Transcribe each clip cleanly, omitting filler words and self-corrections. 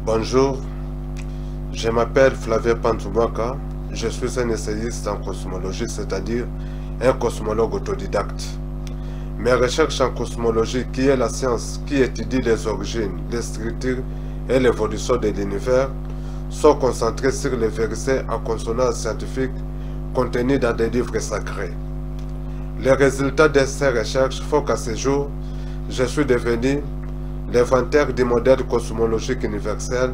Bonjour, je m'appelle Flavien Pantoumaka, je suis un essayiste en cosmologie, c'est-à-dire un cosmologue autodidacte. Mes recherches en cosmologie, qui est la science qui étudie les origines, les structures et l'évolution de l'univers, sont concentrées sur les versets à consonance scientifique contenus dans des livres sacrés. Les résultats de ces recherches font qu'à ce jour, je suis devenu l'inventeur du modèle cosmologique universel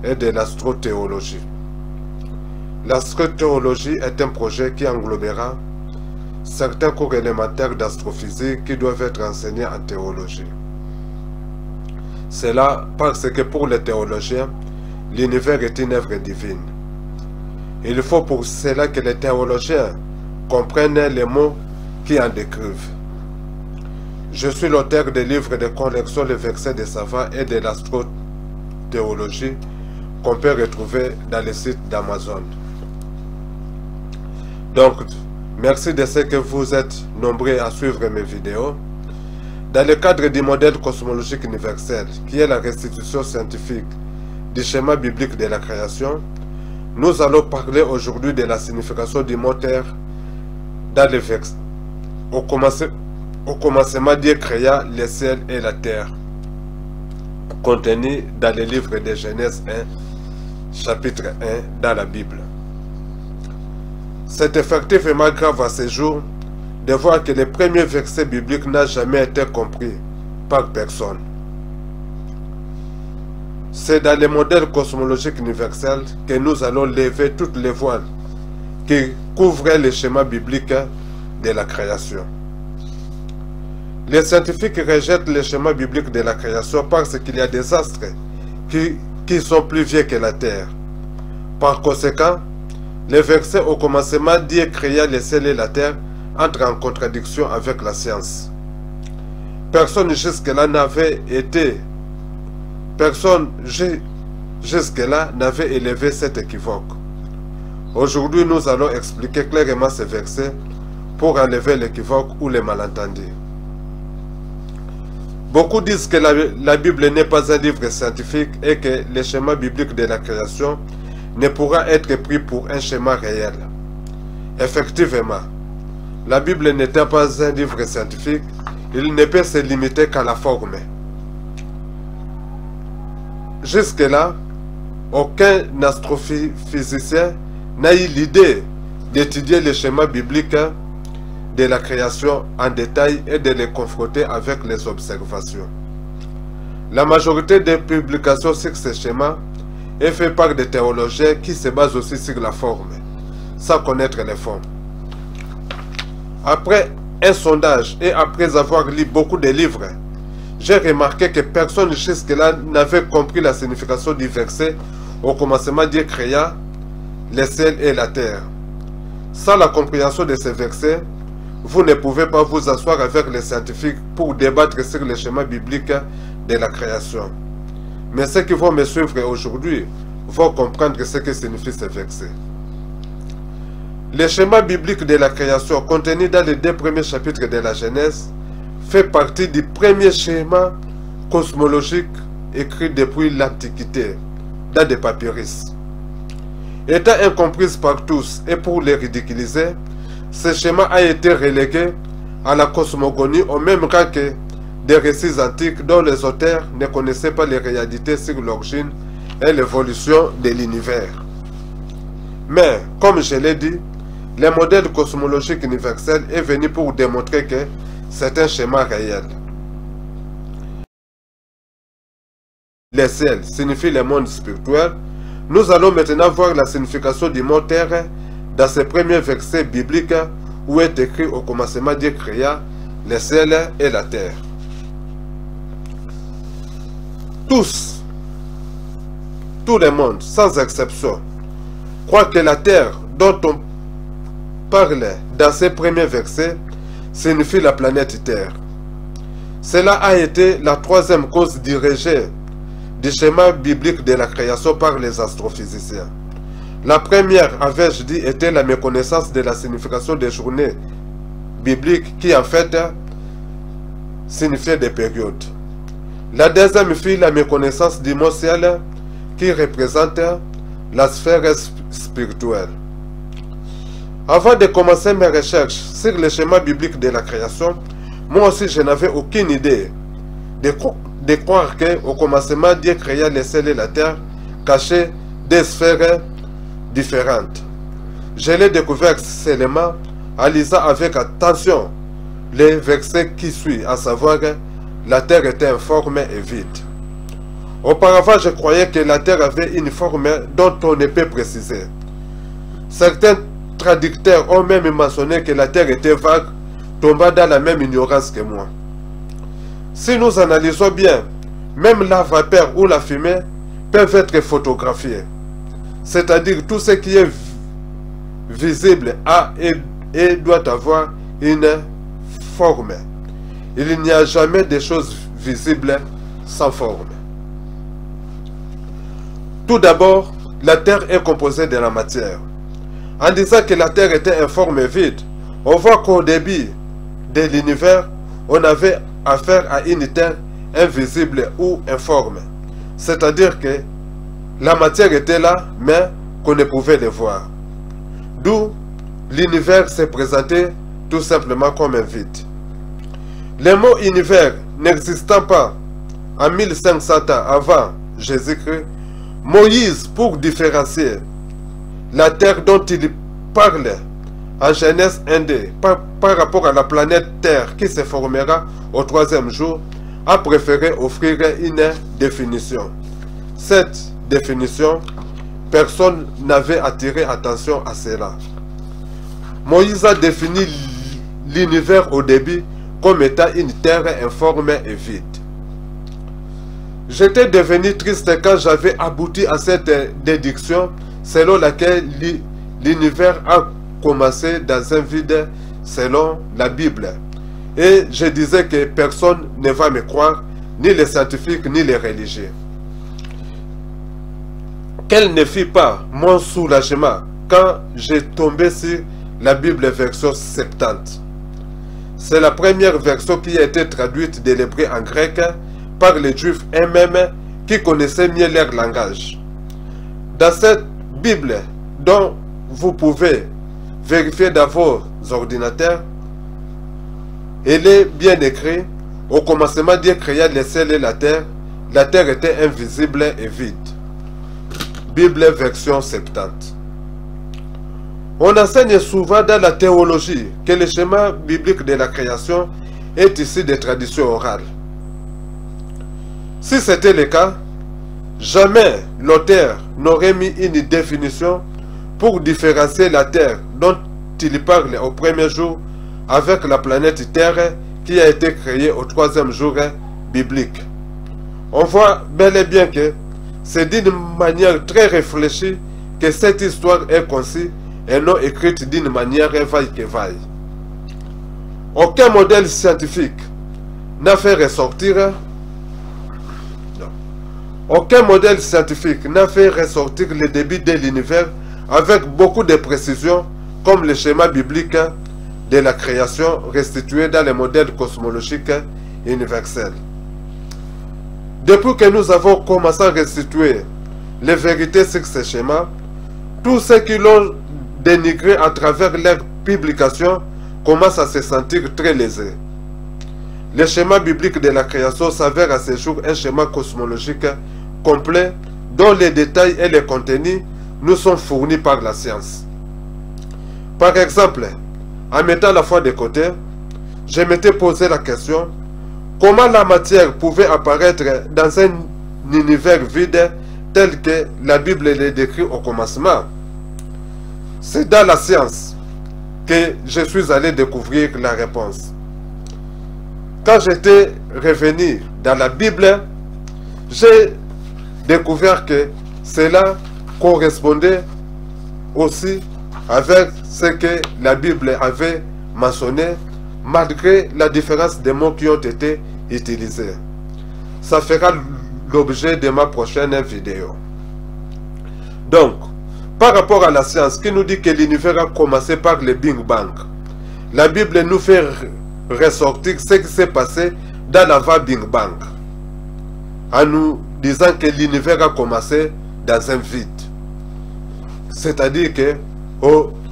et de l'astrothéologie. L'astrothéologie est un projet qui englobera certains cours élémentaires d'astrophysique qui doivent être enseignés en théologie. C'est là parce que pour les théologiens, l'univers est une œuvre divine. Il faut pour cela que les théologiens comprennent les mots qui en décrivent. Je suis l'auteur des livres de collection Les versets des savants et de l'astrothéologie qu'on peut retrouver dans les sites d'Amazon. Donc, merci de ce que vous êtes nombreux à suivre mes vidéos. Dans le cadre du modèle cosmologique universel, qui est la restitution scientifique du schéma biblique de la création, nous allons parler aujourd'hui de la signification du mot terre dans les versets. Au commencement, Dieu créa le ciel et la terre, contenu dans le livre de Genèse 1, chapitre 1, dans la Bible. C'est effectivement grave à ce jour de voir que le premier verset biblique n'a jamais été compris par personne. C'est dans le modèle cosmologique universel que nous allons lever toutes les voiles qui couvrent le schéma biblique de la création. Les scientifiques rejettent le schéma biblique de la création parce qu'il y a des astres qui sont plus vieux que la Terre. Par conséquent, le verset au commencement Dieu créa le ciel et la terre entre en contradiction avec la science. Personne jusque-là n'avait élevé cet équivoque. Aujourd'hui, nous allons expliquer clairement ce verset pour enlever l'équivoque ou les malentendus. Beaucoup disent que la Bible n'est pas un livre scientifique et que le schéma biblique de la création ne pourra être pris pour un schéma réel. Effectivement, la Bible n'étant pas un livre scientifique, il ne peut se limiter qu'à la forme. Jusque-là, aucun astrophysicien n'a eu l'idée d'étudier le schéma biblique de la création en détail et de les confronter avec les observations. La majorité des publications sur ce schéma est faite par des théologiens qui se basent aussi sur la forme, sans connaître les formes. Après un sondage et après avoir lu beaucoup de livres, j'ai remarqué que personne jusque-là n'avait compris la signification du verset au commencement Dieu créa le ciel et la terre. Sans la compréhension de ce verset, vous ne pouvez pas vous asseoir avec les scientifiques pour débattre sur le schéma biblique de la création. Mais ceux qui vont me suivre aujourd'hui vont comprendre ce que signifie ce verset. Le schéma biblique de la création contenu dans les 2 premiers chapitres de la Genèse fait partie du premier schéma cosmologique écrit depuis l'Antiquité dans des papyrus. Étant incomprise par tous et pour les ridiculiser, ce schéma a été relégué à la cosmogonie au même rang que des récits antiques dont les auteurs ne connaissaient pas les réalités sur l'origine et l'évolution de l'univers. Mais, comme je l'ai dit, le modèle cosmologique universel est venu pour démontrer que c'est un schéma réel. Le ciel signifie le monde spirituel. Nous allons maintenant voir la signification du mot terre dans ce premier verset biblique où est écrit au commencement Dieu créa le ciel et la terre. Tout le monde, sans exception, croit que la terre dont on parle dans ces premiers versets signifie la planète Terre. Cela a été la troisième cause du rejet du schéma biblique de la création par les astrophysiciens. La première, avais-je dit, était la méconnaissance de la signification des journées bibliques qui en fait signifiaient des périodes. La deuxième fut la méconnaissance du mot ciel qui représente la sphère spirituelle. Avant de commencer mes recherches sur le schéma biblique de la création, moi aussi je n'avais aucune idée de croire qu'au commencement Dieu créa le ciel et la terre cachés des sphères différentes. Je l'ai découvert seulement en lisant avec attention les versets qui suivent, à savoir que la terre était informe et vide. Auparavant, je croyais que la terre avait une forme dont on ne peut préciser. Certains traducteurs ont même mentionné que la terre était vague, tombant dans la même ignorance que moi. Si nous analysons bien, même la vapeur ou la fumée peuvent être photographiés. C'est-à-dire tout ce qui est visible a et doit avoir une forme. Il n'y a jamais de choses visibles sans forme. Tout d'abord, la terre est composée de la matière. En disant que la terre était informe et vide, on voit qu'au début de l'univers, on avait affaire à une terre invisible ou informe. C'est-à-dire que la matière était là, mais qu'on ne pouvait le voir. D'où l'univers s'est présenté tout simplement comme un vide. Le mot univers n'existant pas en 1500 ans avant Jésus-Christ, Moïse, pour différencier la terre dont il parle en Genèse 1 par rapport à la planète Terre qui se formera au troisième jour, a préféré offrir une définition. Cette définition, personne n'avait attiré attention à cela. Moïse a défini l'univers au début comme étant une terre informe et vide. J'étais devenu triste quand j'avais abouti à cette déduction selon laquelle l'univers a commencé dans un vide selon la Bible. Et je disais que personne ne va me croire, ni les scientifiques, ni les religieux. Quel ne fut pas mon soulagement quand j'ai tombé sur la Bible version 70. C'est la première version qui a été traduite de l'hébreu en grec par les Juifs eux-mêmes qui connaissaient mieux leur langage. Dans cette Bible, dont vous pouvez vérifier dans vos ordinateurs, elle est bien écrit. Au commencement, Dieu créa le ciel et la terre. La terre était invisible et vide. Bible version 70. On enseigne souvent dans la théologie que le schéma biblique de la création est issu des traditions orales. Si c'était le cas, jamais l'auteur n'aurait mis une définition pour différencier la terre dont il parle au premier jour avec la planète Terre qui a été créée au troisième jour biblique. On voit bel et bien que c'est d'une manière très réfléchie que cette histoire est conçue et non écrite d'une manière vaille que vaille. Aucun modèle scientifique n'a fait ressortir le début de l'univers avec beaucoup de précision comme le schéma biblique de la création restitué dans les modèles cosmologiques universels. Depuis que nous avons commencé à restituer les vérités sur ce schéma, tous ceux qui l'ont dénigré à travers leurs publications commencent à se sentir très lésés. Le schéma biblique de la création s'avère à ce jour un schéma cosmologique complet dont les détails et les contenus nous sont fournis par la science. Par exemple, en mettant la foi de côté, je m'étais posé la question: comment la matière pouvait apparaître dans un univers vide tel que la Bible le décrit au commencement? C'est dans la science que je suis allé découvrir la réponse. Quand j'étais revenu dans la Bible, j'ai découvert que cela correspondait aussi avec ce que la Bible avait mentionné, malgré la différence des mots qui ont été utilisés. Ça fera l'objet de ma prochaine vidéo. Donc, par rapport à la science qui nous dit que l'univers a commencé par le Big Bang, la Bible nous fait ressortir ce qui s'est passé dans l'avant-Big Bang, en nous disant que l'univers a commencé dans un vide. C'est-à-dire que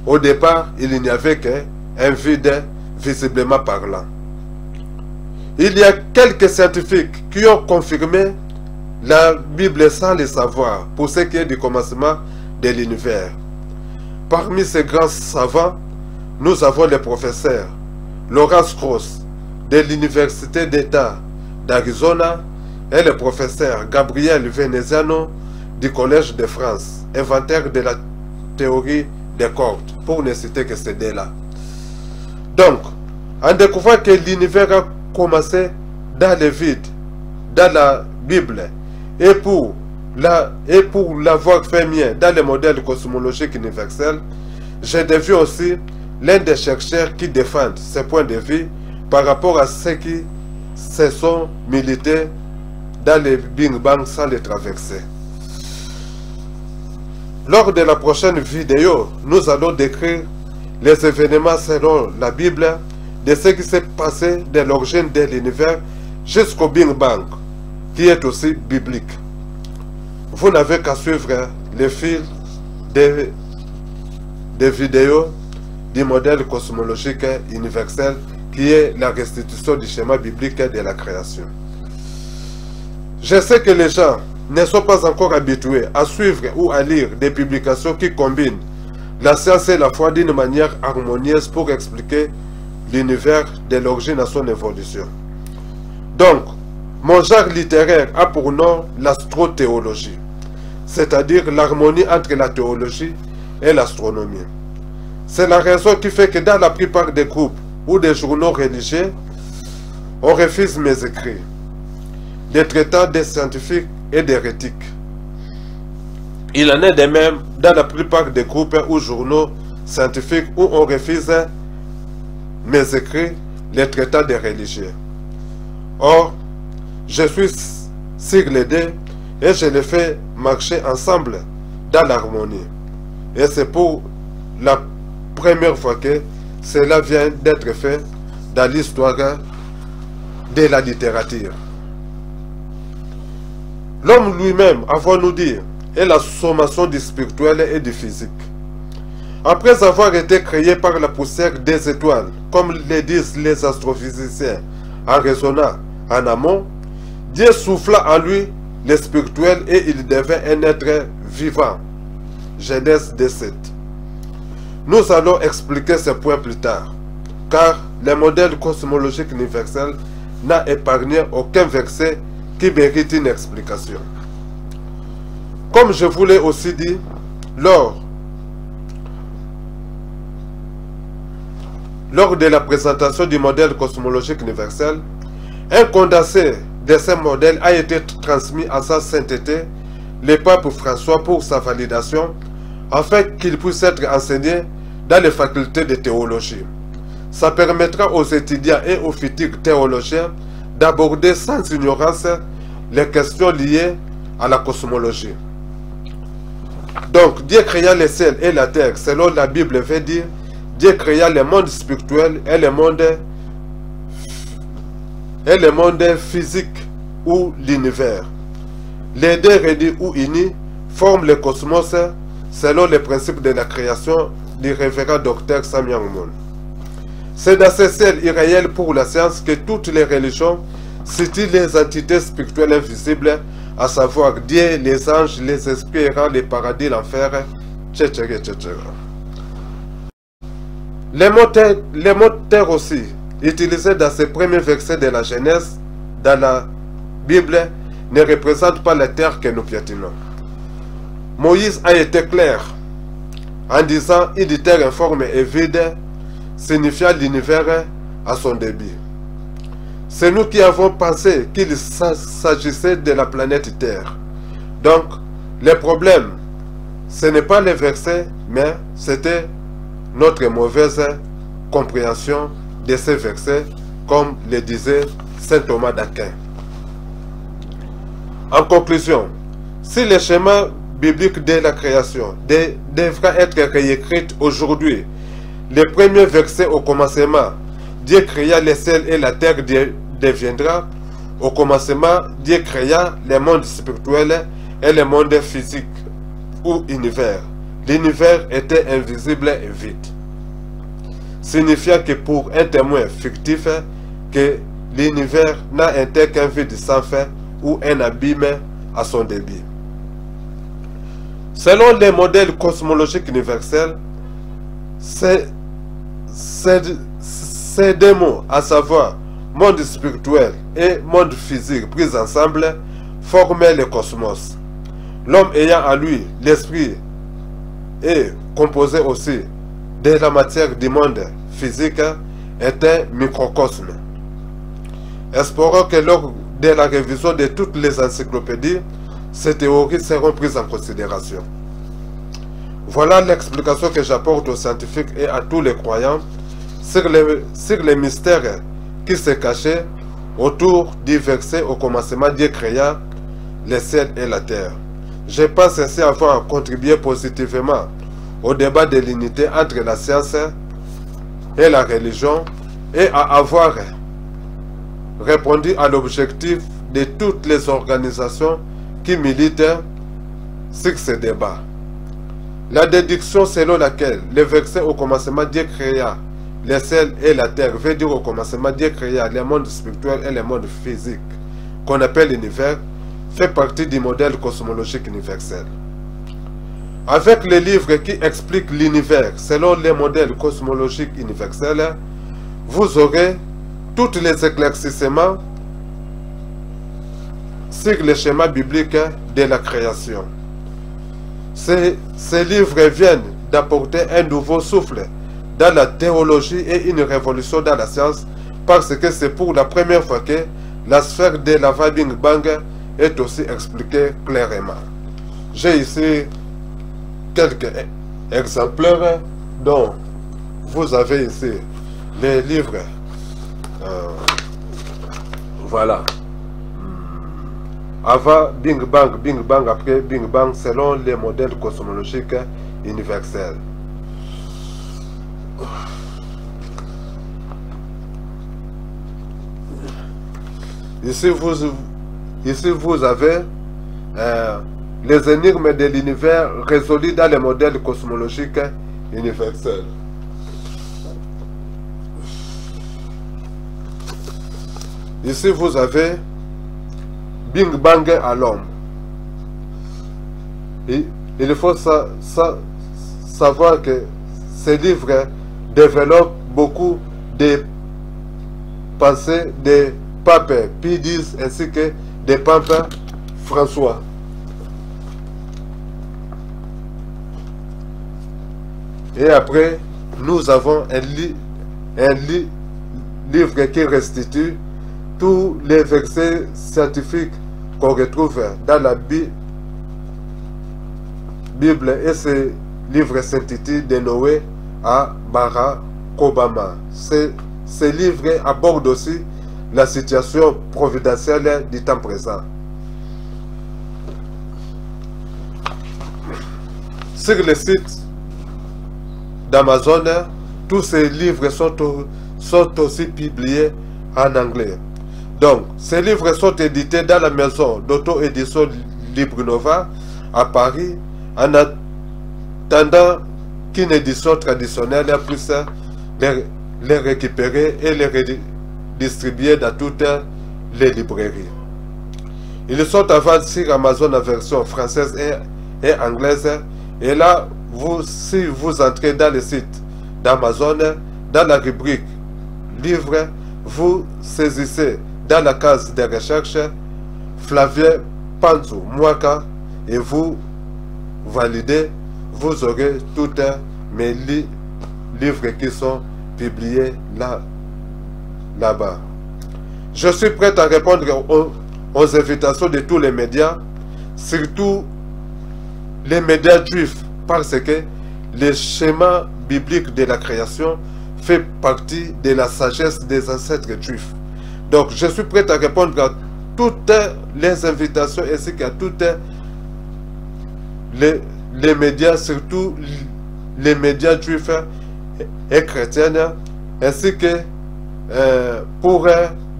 au départ, il n'y avait qu'un vide visiblement parlant. Il y a quelques scientifiques qui ont confirmé la Bible sans le savoir pour ce qui est du commencement de l'univers. Parmi ces grands savants, nous avons le professeur Lawrence Krauss de l'Université d'État d'Arizona et le professeur Gabriel Veneziano du Collège de France, inventeur de la théorie des cordes, pour ne citer que ces deux-là. Donc, en découvrant que l'univers a commencé dans le vide, dans la Bible, et pour l'avoir fait mien dans le modèle cosmologique universel, j'ai devu aussi l'un des chercheurs qui défendent ce point de vue par rapport à ceux qui se sont milités dans le Big Bang sans le traverser. Lors de la prochaine vidéo, nous allons décrire les événements selon la Bible de ce qui s'est passé de l'origine de l'univers jusqu'au Big Bang, qui est aussi biblique. Vous n'avez qu'à suivre le fil des vidéos du modèle cosmologique universel qui est la restitution du schéma biblique de la création. Je sais que les gens ne sont pas encore habitués à suivre ou à lire des publications qui combinent la science et la foi d'une manière harmonieuse pour expliquer l'univers de l'origine à son évolution. Donc, mon genre littéraire a pour nom l'astrothéologie, c'est-à-dire l'harmonie entre la théologie et l'astronomie. C'est la raison qui fait que dans la plupart des groupes ou des journaux religieux, on refuse mes écrits, des traitats des scientifiques et d'hérétiques. Il en est de même dans la plupart des groupes ou journaux scientifiques où on refuse mes écrits, les traitats des religieux. Or, je suis sur les deux et je les fais marcher ensemble dans l'harmonie. Et c'est pour la première fois que cela vient d'être fait dans l'histoire de la littérature. L'homme lui-même, avons-nous dit, est la sommation du spirituel et du physique. Après avoir été créé par la poussière des étoiles, comme le disent les astrophysiciens, en raisonnant en amont, Dieu souffla en lui le spirituel et il devint un être vivant. Genèse 2:7. Nous allons expliquer ce point plus tard, car le modèle cosmologique universel n'a épargné aucun verset qui mérite une explication. Comme je vous l'ai aussi dit, lors de la présentation du modèle cosmologique universel, un condensé de ce modèle a été transmis à sa sainteté, le pape François, pour sa validation, afin qu'il puisse être enseigné dans les facultés de théologie. Ça permettra aux étudiants et aux futurs théologiens d'aborder sans ignorance les questions liées à la cosmologie. Donc, Dieu créa le ciel et la terre, selon la Bible veut dire, Dieu créa le monde spirituel et le monde physique ou l'univers. Les deux réunis ou unis forment le cosmos selon les principes de la création du révérend docteur Sam Young-Moon. C'est dans ce ciel irréel pour la science que toutes les religions situent les entités spirituelles invisibles, à savoir Dieu, les anges, les esprits errants, les paradis, l'enfer, etc., etc. Les mots terre aussi, utilisés dans ces premiers versets de la Genèse, dans la Bible, ne représentent pas la terre que nous piétinons. Moïse a été clair en disant « une terre informe et vide » signifiant l'univers à son début. C'est nous qui avons pensé qu'il s'agissait de la planète Terre. Donc, le problème, ce n'est pas les versets, mais c'était notre mauvaise compréhension de ces versets, comme le disait saint Thomas d'Aquin. En conclusion, si les schémas bibliques de la création devraient être réécrits aujourd'hui, les premiers versets au commencement, Dieu créa les cieux et la terre deviendra. Au commencement, Dieu créa les mondes spirituels et les mondes physiques ou univers. L'univers était invisible et vide. Signifiant que pour un témoin fictif, que l'univers n'a été qu'un vide sans fin ou un abîme à son débit. Selon les modèles cosmologiques universels, ces deux mots, à savoir monde spirituel et monde physique pris ensemble, formaient le cosmos. L'homme ayant en lui l'esprit et composé aussi de la matière du monde physique est un microcosme. Espérons que lors de la révision de toutes les encyclopédies, ces théories seront prises en considération. Voilà l'explication que j'apporte aux scientifiques et à tous les croyants sur les mystères qui se cachaient autour du verset au commencement Dieu créa les cieux et la terre. Je pense ainsi avoir contribué positivement au débat de l'unité entre la science et la religion et à avoir répondu à l'objectif de toutes les organisations qui militent sur ce débat. La déduction selon laquelle le verset au commencement Dieu créa les cieux et la terre veut dire au commencement Dieu créa les mondes spirituels et les mondes physiques qu'on appelle l'univers fait partie du modèle cosmologique universel. Avec les livres qui expliquent l'univers selon les modèles cosmologiques universels, vous aurez tous les éclaircissements sur le schéma biblique de la création. Ces livres viennent d'apporter un nouveau souffle dans la théologie et une révolution dans la science parce que c'est pour la première fois que la sphère de la Big Bang est aussi expliquée clairement. J'ai ici quelques exemplaires dont vous avez ici les livres. Voilà. Avant Big Bang, après Big Bang, selon les modèles cosmologiques universels. Ici, vous avez les énigmes de l'univers résolus dans les modèles cosmologiques universels. Ici, vous avez Big Bang à l'homme. Il faut savoir que ces livres développent beaucoup de pensées des papes Pie X ainsi que des papes François. Et après, nous avons un livre qui restitue tous les versets scientifiques qu'on retrouve dans la Bible, et ce livre s'intitule De Noé à Barack Obama. Ce livre aborde aussi la situation providentielle du temps présent. Sur le site d'Amazon, tous ces livres sont aussi publiés en anglais. Donc, ces livres sont édités dans la maison d'auto-édition Librinova à Paris, en attendant qu'une édition traditionnelle puisse les récupérer et les redistribuer dans toutes les librairies. Ils sont à vendre sur Amazon en version française et anglaise. Et là, si vous entrez dans le site d'Amazon, dans la rubrique livres, vous saisissez dans la case de recherche Flavien Panzou Mwaka et vous validez, vous aurez tous mes livres qui sont publiés là-bas. Je suis prêt à répondre aux invitations de tous les médias, surtout les médias juifs, parce que le schéma biblique de la création fait partie de la sagesse des ancêtres juifs. Donc, je suis prêt à répondre à toutes les invitations ainsi qu'à toutes les médias, surtout les médias juifs et chrétiens, ainsi que pour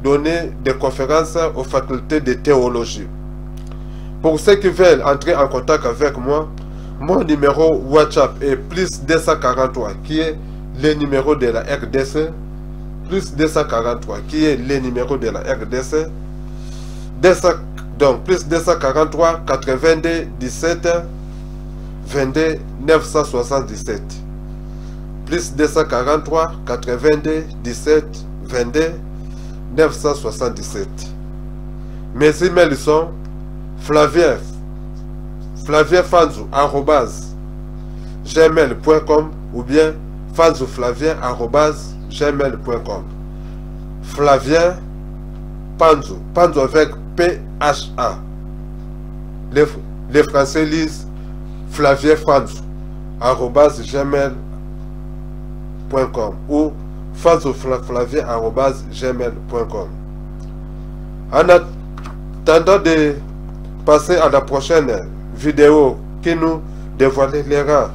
donner des conférences aux facultés de théologie. Pour ceux qui veulent entrer en contact avec moi, mon numéro WhatsApp est plus 243 qui est le numéro de la RDC, plus 243 qui est le numéro de la RDC, donc plus 243 82 17 22 977, plus 243 82 17 22 977. Mes emails sont flavienfanzou@gmail.com ou bien fanzouflavien@gmail.com. Flavien Panzou, Panzou avec PHA. Les Français lisent flavienfanzou@gmail.com ou fanzouflavien@gmail.com. En attendant de passer à la prochaine vidéo qui nous dévoilera